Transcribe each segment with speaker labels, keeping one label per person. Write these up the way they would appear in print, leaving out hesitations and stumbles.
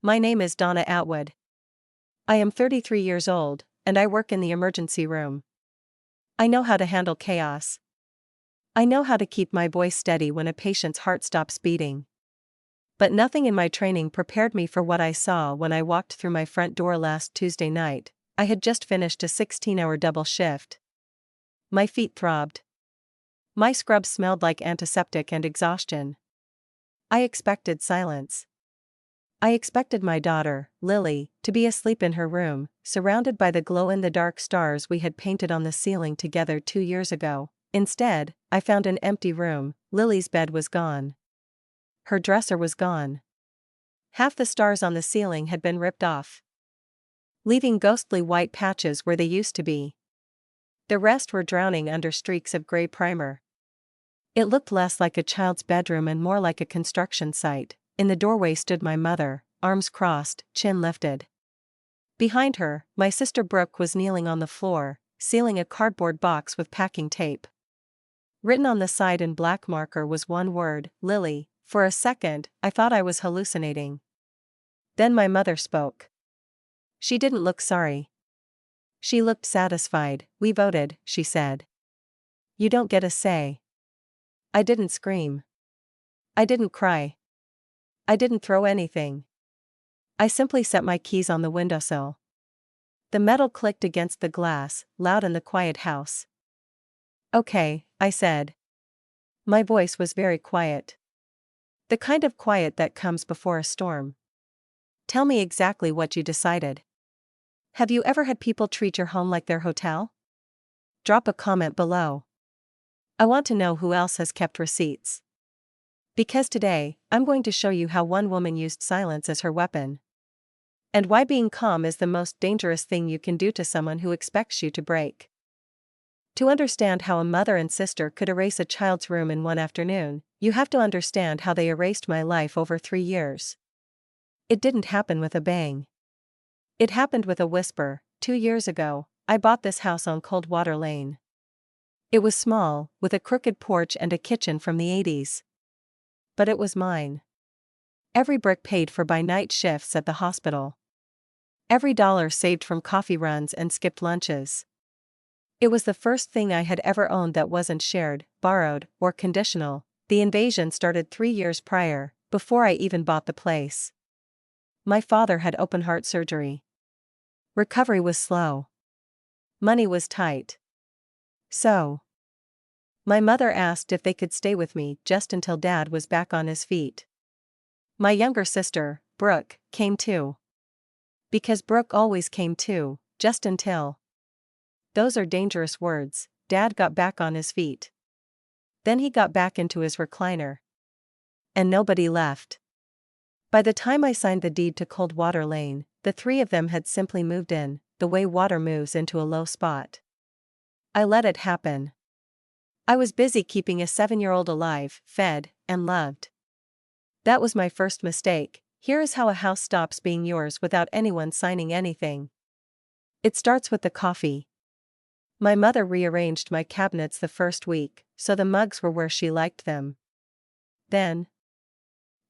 Speaker 1: My name is Donna Atwood. I am 33 years old, and I work in the emergency room. I know how to handle chaos. I know how to keep my voice steady when a patient's heart stops beating. But nothing in my training prepared me for what I saw when I walked through my front door last Tuesday night. I had just finished a 16-hour double shift. My feet throbbed. My scrub smelled like antiseptic and exhaustion. I expected silence. I expected my daughter, Lily, to be asleep in her room, surrounded by the glow-in-the-dark stars we had painted on the ceiling together 2 years ago. Instead, I found an empty room. Lily's bed was gone. Her dresser was gone. Half the stars on the ceiling had been ripped off, leaving ghostly white patches where they used to be. The rest were drowning under streaks of gray primer. It looked less like a child's bedroom and more like a construction site. In the doorway stood my mother, arms crossed, chin lifted. Behind her, my sister Brooke was kneeling on the floor, sealing a cardboard box with packing tape. Written on the side in black marker was one word, Lily. For a second, I thought I was hallucinating. Then my mother spoke. She didn't look sorry. She looked satisfied. "We voted," she said. "You don't get a say." I didn't scream. I didn't cry. I didn't throw anything. I simply set my keys on the windowsill. The metal clicked against the glass, loud in the quiet house. "Okay," I said. My voice was very quiet. The kind of quiet that comes before a storm. "Tell me exactly what you decided. Have you ever had people treat your home like their hotel? Drop a comment below. I want to know who else has kept receipts. Because today, I'm going to show you how one woman used silence as her weapon. And why being calm is the most dangerous thing you can do to someone who expects you to break." To understand how a mother and sister could erase a child's room in one afternoon, you have to understand how they erased my life over 3 years. It didn't happen with a bang. It happened with a whisper. 2 years ago, I bought this house on Coldwater Lane. It was small, with a crooked porch and a kitchen from the 80s. But it was mine. Every brick paid for by night shifts at the hospital. Every dollar saved from coffee runs and skipped lunches. It was the first thing I had ever owned that wasn't shared, borrowed, or conditional. The invasion started 3 years prior, before I even bought the place. My father had open heart surgery. Recovery was slow. Money was tight. So, my mother asked if they could stay with me just until Dad was back on his feet. My younger sister, Brooke, came too. Because Brooke always came too, just until. Those are dangerous words. Dad got back on his feet. Then he got back into his recliner. And nobody left. By the time I signed the deed to Coldwater Lane, the 3 of them had simply moved in, the way water moves into a low spot. I let it happen. I was busy keeping a 7-year-old alive, fed, and loved. That was my first mistake. Here is how a house stops being yours without anyone signing anything. It starts with the coffee. My mother rearranged my cabinets the first week, so the mugs were where she liked them. Then,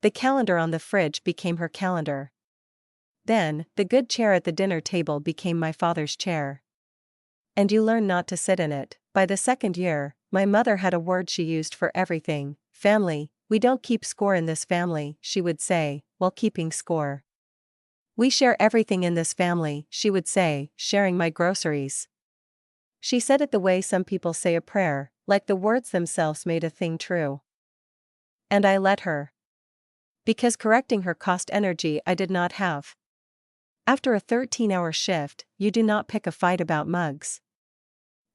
Speaker 1: the calendar on the fridge became her calendar. Then, the good chair at the dinner table became my father's chair. And you learn not to sit in it. By the 2nd year, my mother had a word she used for everything: family. "We don't keep score in this family," she would say, while keeping score. "We share everything in this family," she would say, sharing my groceries. She said it the way some people say a prayer, like the words themselves made a thing true. And I let her. Because correcting her cost energy I did not have. After a 13-hour shift, you do not pick a fight about mugs.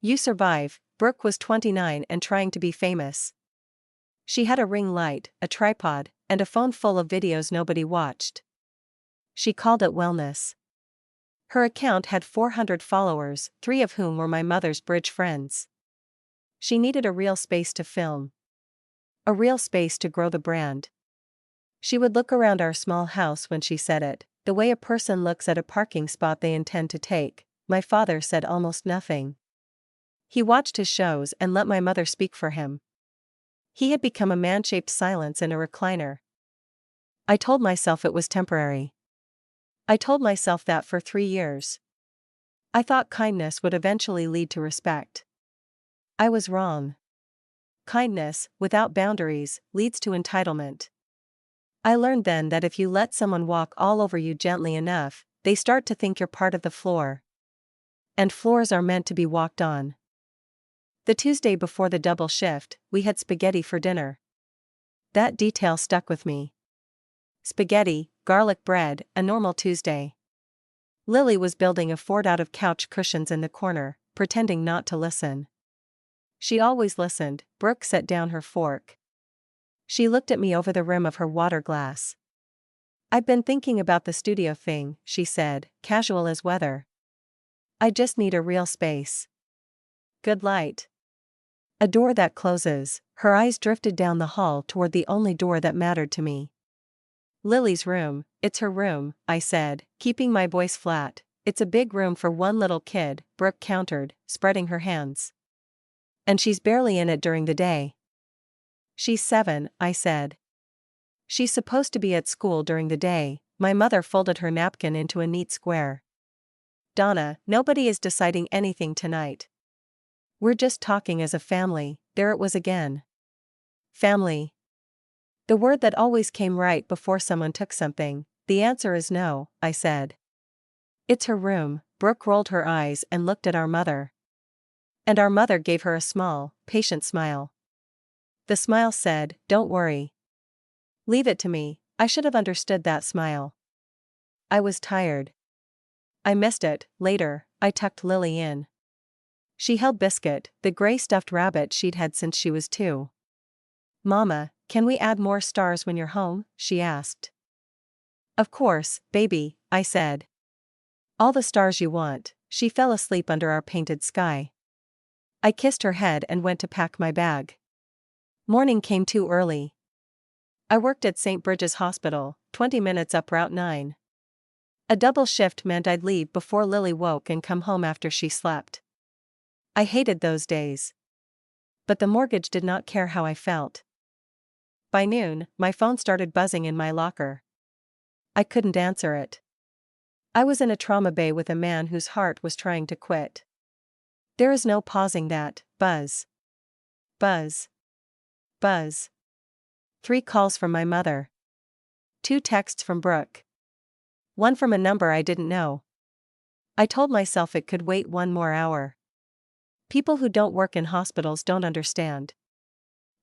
Speaker 1: You survive. Brooke was 29 and trying to be famous. She had a ring light, a tripod, and a phone full of videos nobody watched. She called it wellness. Her account had 400 followers, 3 of whom were my mother's bridge friends. She needed a real space to film. A real space to grow the brand. She would look around our small house when she said it, the way a person looks at a parking spot they intend to take. My father said almost nothing. He watched his shows and let my mother speak for him. He had become a man-shaped silence in a recliner. I told myself it was temporary. I told myself that for 3 years. I thought kindness would eventually lead to respect. I was wrong. Kindness, without boundaries, leads to entitlement. I learned then that if you let someone walk all over you gently enough, they start to think you're part of the floor. And floors are meant to be walked on. The Tuesday before the double shift, we had spaghetti for dinner. That detail stuck with me. Spaghetti, garlic bread, a normal Tuesday. Lily was building a fort out of couch cushions in the corner, pretending not to listen. She always listened. Brooke set down her fork. She looked at me over the rim of her water glass. "I've been thinking about the studio thing," she said, casual as weather. "I just need a real space. Good light. A door that closes." Her eyes drifted down the hall toward the only door that mattered to me. "Lily's room, it's her room," I said, keeping my voice flat. "It's a big room for one little kid," Brooke countered, spreading her hands. "And she's barely in it during the day." "She's 7, I said. "She's supposed to be at school during the day." My mother folded her napkin into a neat square. "Donna, nobody is deciding anything tonight. We're just talking as a family." There it was again. Family. The word that always came right before someone took something. "The answer is no," I said. "It's her room." Brooke rolled her eyes and looked at our mother. And our mother gave her a small, patient smile. The smile said, "Don't worry. Leave it to me." I should have understood that smile. I was tired. I missed it. Later, I tucked Lily in. She held Biscuit, the gray stuffed rabbit she'd had since she was 2. "Mama, can we add more stars when you're home?" she asked. "Of course, baby," I said. "All the stars you want." She fell asleep under our painted sky. I kissed her head and went to pack my bag. Morning came too early. I worked at St. Bridget's Hospital, 20 minutes up Route 9. A double shift meant I'd leave before Lily woke and come home after she slept. I hated those days. But the mortgage did not care how I felt. By noon, my phone started buzzing in my locker. I couldn't answer it. I was in a trauma bay with a man whose heart was trying to quit. There is no pausing that buzz. Buzz. Buzz. 3 calls from my mother. 2 texts from Brooke. 1 from a number I didn't know. I told myself it could wait 1 more hour. People who don't work in hospitals don't understand.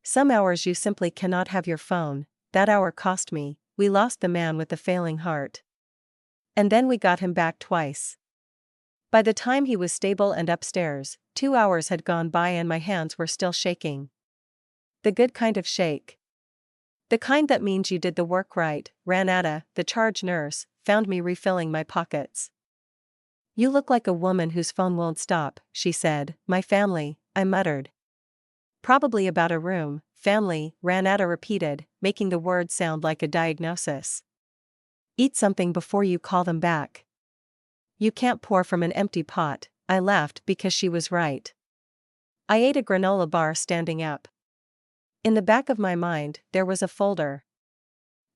Speaker 1: Some hours you simply cannot have your phone. That hour cost me. We lost the man with the failing heart. And then we got him back twice. By the time he was stable and upstairs, 2 hours had gone by and my hands were still shaking. The good kind of shake. The kind that means you did the work right. Ranetta, the charge nurse, found me refilling my pockets. "You look like a woman whose phone won't stop," she said. "My family," I muttered. "Probably about a room." "Family," Ranetta repeated, making the word sound like a diagnosis. "Eat something before you call them back. You can't pour from an empty pot." I laughed because she was right. I ate a granola bar standing up. In the back of my mind, there was a folder.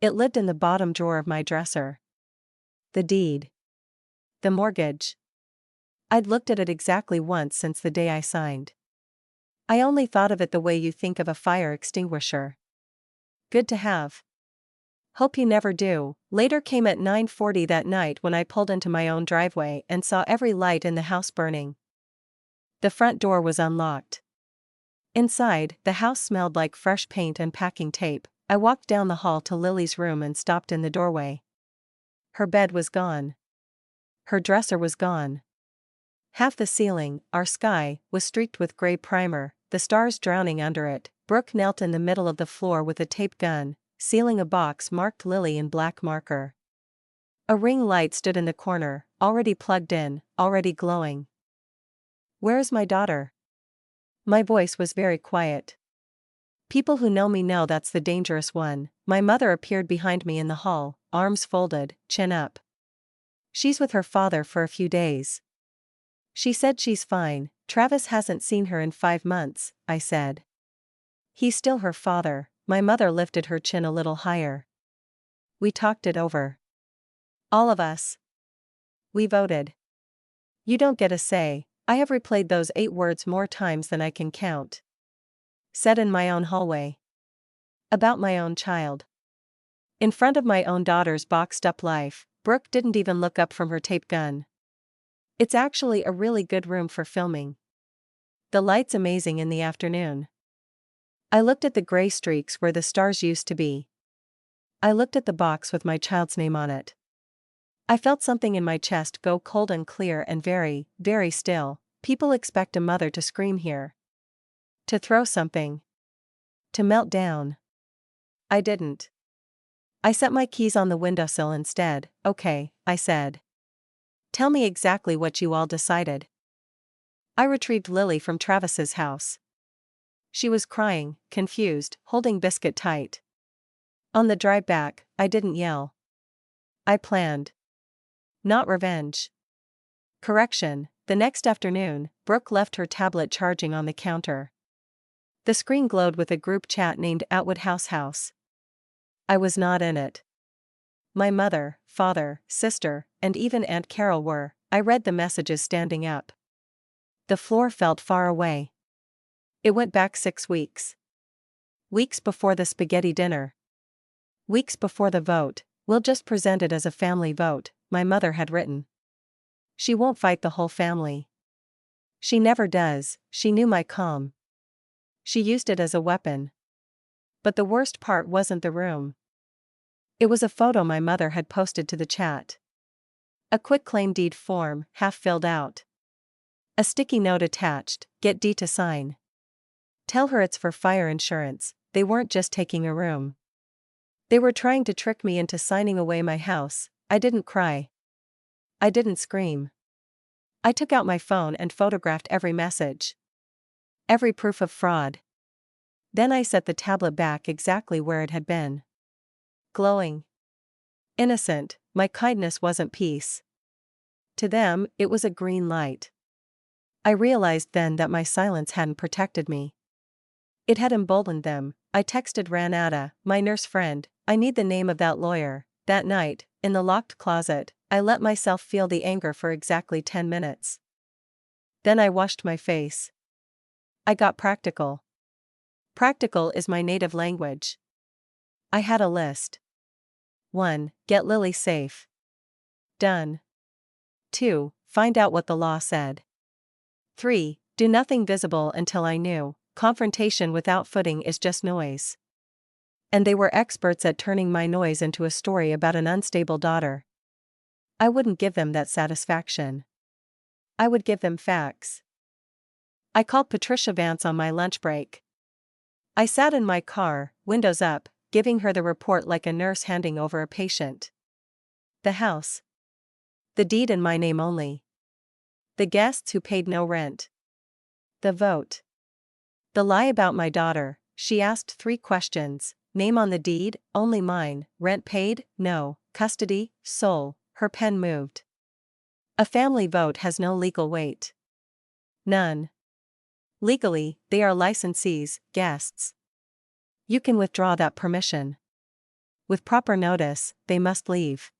Speaker 1: It lived in the bottom drawer of my dresser. The deed. The mortgage. I'd looked at it exactly once since the day I signed. I only thought of it the way you think of a fire extinguisher. Good to have. Hope you never do. Later came at 9:40 that night when I pulled into my own driveway and saw every light in the house burning. The front door was unlocked. Inside, the house smelled like fresh paint and packing tape. I walked down the hall to Lily's room and stopped in the doorway. Her bed was gone. Her dresser was gone. Half the ceiling, our sky, was streaked with gray primer, the stars drowning under it. Brooke knelt in the middle of the floor with a tape gun, sealing a box marked Lily in black marker. A ring light stood in the corner, already plugged in, already glowing. "Where is my daughter?" My voice was very quiet. People who know me know that's the dangerous one. My mother appeared behind me in the hall, arms folded, chin up. "She's with her father for a few days. She said she's fine. Travis hasn't seen her in 5 months," I said. "He's still her father." My mother lifted her chin a little higher. "We talked it over. All of us." We voted. You don't get a say, I have replayed those 8 words more times than I can count. Said in my own hallway. About my own child. In front of my own daughter's boxed up life, Brooke didn't even look up from her tape gun. It's actually a really good room for filming. The light's amazing in the afternoon. I looked at the gray streaks where the stars used to be. I looked at the box with my child's name on it. I felt something in my chest go cold and clear and very, very still. People expect a mother to scream here. To throw something. To melt down. I didn't. I set my keys on the windowsill instead. Okay, I said. Tell me exactly what you all decided. I retrieved Lily from Travis's house. She was crying, confused, holding Biscuit tight. On the drive back, I didn't yell. I planned. Not revenge. Correction, the next afternoon, Brooke left her tablet charging on the counter. The screen glowed with a group chat named Atwood House. I was not in it. My mother, father, sister, and even Aunt Carol were. I read the messages standing up. The floor felt far away. It went back 6 weeks. Weeks before the spaghetti dinner. Weeks before the vote. We'll just present it as a family vote, my mother had written. She won't fight the whole family. She never does, she knew my calm. She used it as a weapon. But the worst part wasn't the room. It was a photo my mother had posted to the chat. A quitclaim deed form, half filled out. A sticky note attached, get D to sign. Tell her it's for fire insurance, they weren't just taking a room. They were trying to trick me into signing away my house. I didn't cry. I didn't scream. I took out my phone and photographed every message. Every proof of fraud. Then I set the tablet back exactly where it had been. Glowing. Innocent, my kindness wasn't peace. To them, it was a green light. I realized then that my silence hadn't protected me. It had emboldened them. I texted Ranata, my nurse friend, I need the name of that lawyer. That night, in the locked closet, I let myself feel the anger for exactly 10 minutes. Then I washed my face. I got practical. Practical is my native language. I had a list. 1. Get Lily safe. Done. 2. Find out what the law said. 3. Do nothing visible until I knew. Confrontation without footing is just noise. And they were experts at turning my noise into a story about an unstable daughter. I wouldn't give them that satisfaction. I would give them facts. I called Patricia Vance on my lunch break. I sat in my car, windows up, giving her the report like a nurse handing over a patient. The house. The deed in my name only. The guests who paid no rent. The vote. The lie about my daughter. She asked 3 questions. Name on the deed, only mine. Rent paid, no. Custody, sole. Her pen moved. A family vote has no legal weight. None. Legally, they are licensees, guests. You can withdraw that permission. With proper notice, they must leave.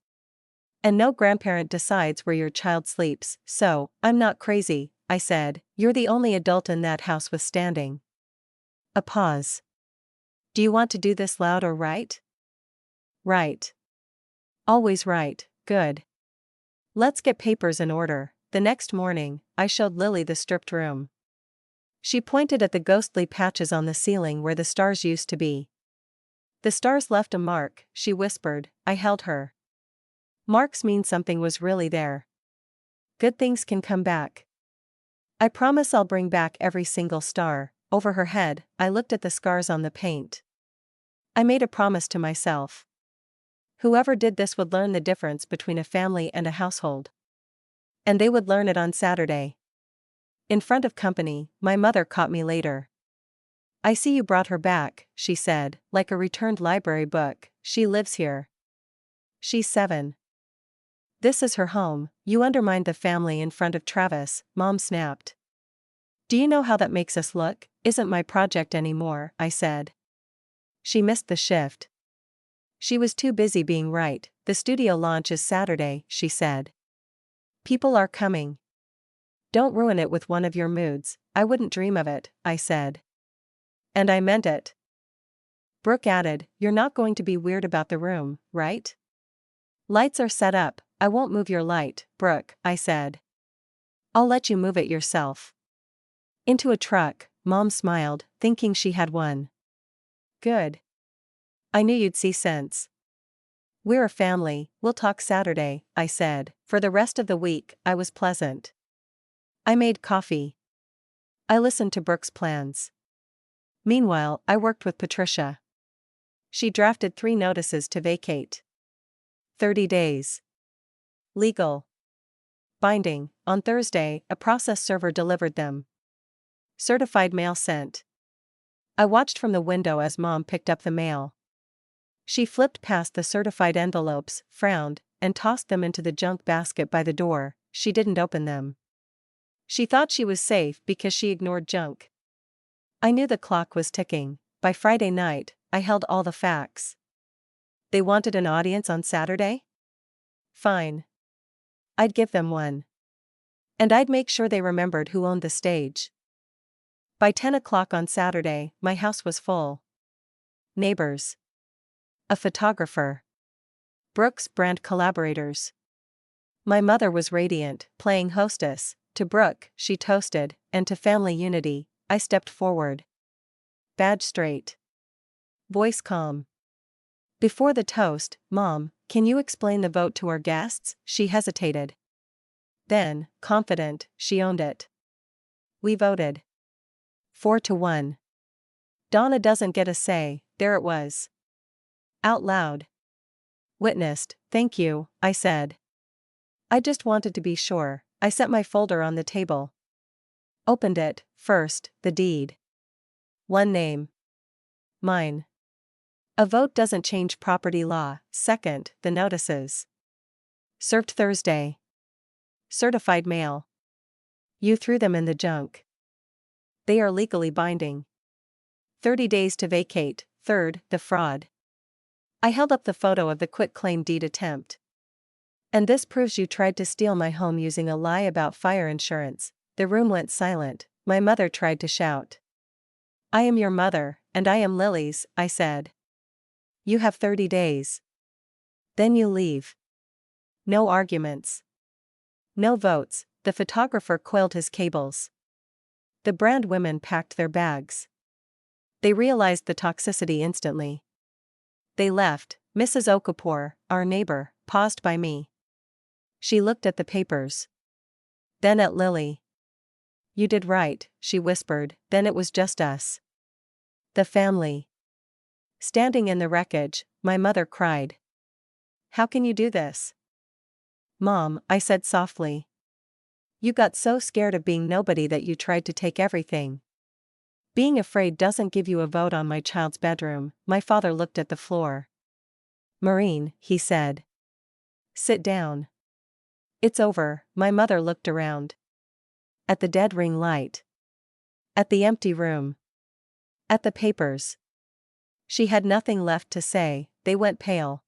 Speaker 1: And no grandparent decides where your child sleeps, so, I'm not crazy, I said, you're the only adult in that house withstanding. A pause. Do you want to do this loud or right? Right. Always right, good. Let's get papers in order. The next morning, I showed Lily the stripped room. She pointed at the ghostly patches on the ceiling where the stars used to be. The stars left a mark, she whispered. I held her. Marks mean something was really there. Good things can come back. I promise I'll bring back every single star. Over her head, I looked at the scars on the paint. I made a promise to myself. Whoever did this would learn the difference between a family and a household. And they would learn it on Saturday. In front of company, my mother caught me later. I see you brought her back, she said, like a returned library book. She lives here. She's 7. This is her home. You undermined the family in front of Travis, Mom snapped. Do you know how that makes us look? Isn't my project anymore, I said. She missed the shift. She was too busy being right. The studio launch is Saturday, she said. People are coming. Don't ruin it with one of your moods. I wouldn't dream of it, I said. And I meant it. Brooke added, you're not going to be weird about the room, right? Lights are set up. I won't move your light, Brooke, I said. I'll let you move it yourself. Into a truck, Mom smiled, thinking she had won. Good. I knew you'd see sense. We're a family, we'll talk Saturday, I said. For the rest of the week, I was pleasant. I made coffee. I listened to Brooke's plans. Meanwhile, I worked with Patricia. She drafted 3 notices to vacate. 30 days. Legal. Binding. On Thursday, a process server delivered them. Certified mail sent. I watched from the window as Mom picked up the mail. She flipped past the certified envelopes, frowned, and tossed them into the junk basket by the door. She didn't open them. She thought she was safe because she ignored junk. I knew the clock was ticking. By Friday night, I held all the facts. They wanted an audience on Saturday? Fine. I'd give them one. And I'd make sure they remembered who owned the stage. By 10 o'clock on Saturday, my house was full. Neighbors. A photographer. Brooke's brand collaborators. My mother was radiant, playing hostess. To Brooke, she toasted, and to family unity, I stepped forward. Badge straight. Voice calm. Before the toast, Mom, can you explain the vote to our guests? She hesitated. Then, confident, she owned it. We voted. 4-1. Donna doesn't get a say, there it was. Out loud. Witnessed, thank you, I said. I just wanted to be sure. I set my folder on the table. Opened it. First, the deed. One name. Mine. A vote doesn't change property law. Second, the notices. Served Thursday. Certified mail. You threw them in the junk. They are legally binding. 30 days to vacate. Third, the fraud. I held up the photo of the quitclaim deed attempt. And this proves you tried to steal my home using a lie about fire insurance. The room went silent. My mother tried to shout. I am your mother, and I am Lily's, I said. You have 30 days. Then you leave. No arguments. No votes. The photographer coiled his cables. The brand women packed their bags. They realized the toxicity instantly. They left. Mrs. Okafor, our neighbor, paused by me. She looked at the papers. Then at Lily. You did right, she whispered, then it was just us. The family. Standing in the wreckage, my mother cried. How can you do this? Mom, I said softly. You got so scared of being nobody that you tried to take everything. Being afraid doesn't give you a vote on my child's bedroom. My father looked at the floor. Maureen, he said. Sit down. It's over. My mother looked around. At the dead ring light. At the empty room. At the papers. She had nothing left to say. They went pale.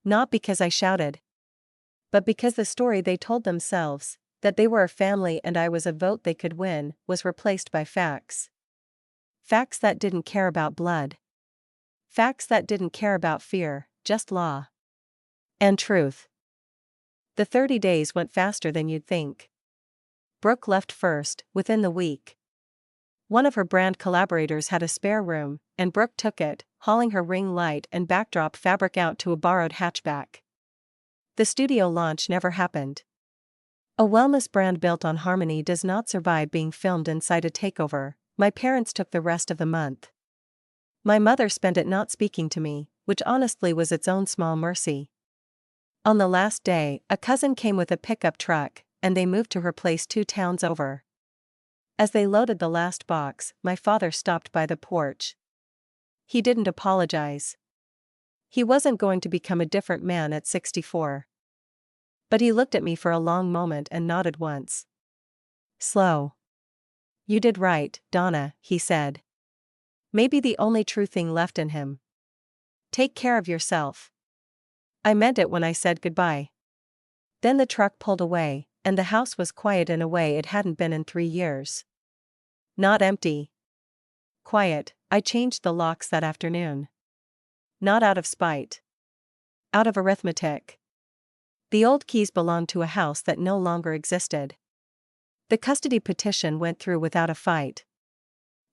Speaker 1: Not because I shouted. But because the story they told themselves, that they were a family and I was a vote they could win, was replaced by facts. Facts that didn't care about blood. Facts that didn't care about fear, just law. And truth. The 30 days went faster than you'd think. Brooke left first, within the week. One of her brand collaborators had a spare room, and Brooke took it, hauling her ring light and backdrop fabric out to a borrowed hatchback. The studio launch never happened. A wellness brand built on harmony does not survive being filmed inside a takeover. My parents took the rest of the month. My mother spent it not speaking to me, which honestly was its own small mercy. On the last day, a cousin came with a pickup truck, and they moved to her place 2 towns over. As they loaded the last box, my father stopped by the porch. He didn't apologize. He wasn't going to become a different man at 64. But he looked at me for a long moment and nodded once. Slow. You did right, Donna, he said. Maybe the only true thing left in him. Take care of yourself. I meant it when I said goodbye. Then the truck pulled away, and the house was quiet in a way it hadn't been in 3 years. Not empty. Quiet. I changed the locks that afternoon. Not out of spite. Out of arithmetic. The old keys belonged to a house that no longer existed. The custody petition went through without a fight.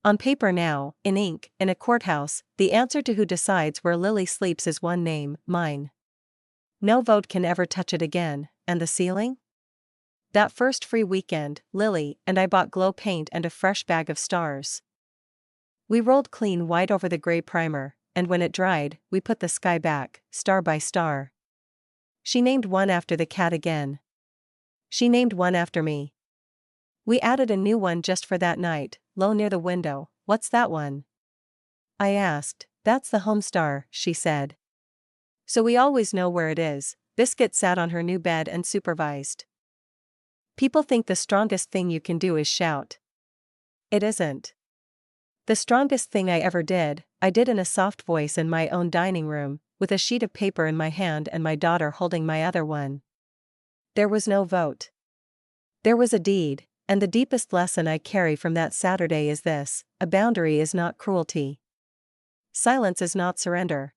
Speaker 1: On paper now, in ink, in a courthouse, the answer to who decides where Lily sleeps is one name, mine. No vote can ever touch it again, and the ceiling? That first free weekend, Lily and I bought glow paint and a fresh bag of stars. We rolled clean white over the gray primer, and when it dried, we put the sky back, star by star. She named one after the cat again. She named one after me. We added a new one just for that night, low near the window. What's that one? I asked. That's the home star, she said. So we always know where it is. Biscuit sat on her new bed and supervised. People think the strongest thing you can do is shout. It isn't. The strongest thing I ever did, I did in a soft voice in my own dining room, with a sheet of paper in my hand and my daughter holding my other one. There was no vote. There was a deed, and the deepest lesson I carry from that Saturday is this: a boundary is not cruelty. Silence is not surrender.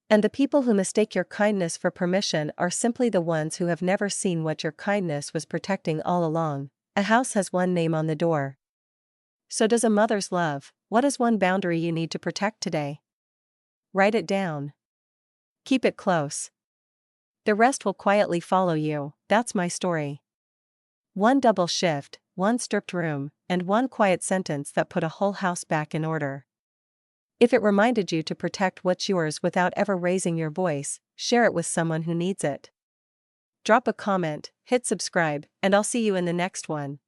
Speaker 1: And the people who mistake your kindness for permission are simply the ones who have never seen what your kindness was protecting all along. A house has one name on the door. So does a mother's love. What is one boundary you need to protect today? Write it down. Keep it close. The rest will quietly follow you. That's my story. One double shift, one stripped room, and one quiet sentence that put a whole house back in order. If it reminded you to protect what's yours without ever raising your voice, share it with someone who needs it. Drop a comment, hit subscribe, and I'll see you in the next one.